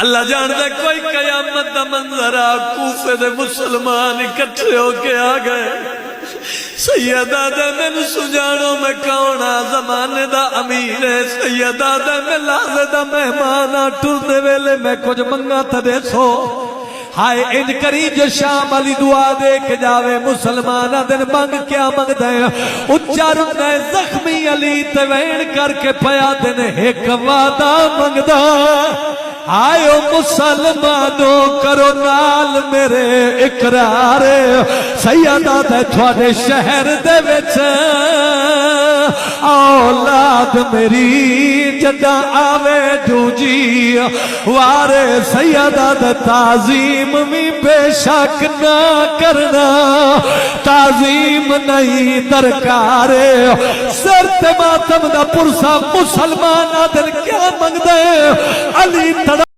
اللہ جاندے کوئی قیامت دا منظر آ کوفے دے مسلمان اکٹھے ہو کے آ گئے سیدہ دے میں سجانوں میں کونا زمانے دا امیر ہے سیدہ دے میں لازے دا مہمانا ٹر دے ویلے میں کچھ منگا تا دے سو ہائے انج کری جو شام علی دعا دے کے جاوے مسلمانہ دن منگ کیا منگ دے اچھا رندے زخمی علی توین کر کے پیا دن ایک وعدہ منگ دا آئیو مسلمانوں کرو نال میرے اقرار سیدہ دے تھوڑے شہر دے وچ اولاد میری جدا آوے جو جی وارے سیدہ دے تعظیم بھی بے شک نہ کرنا تعظیم نہیں درکار سر تے ماتم دا پرسا مسلمان آدھر کیا منگ دے علی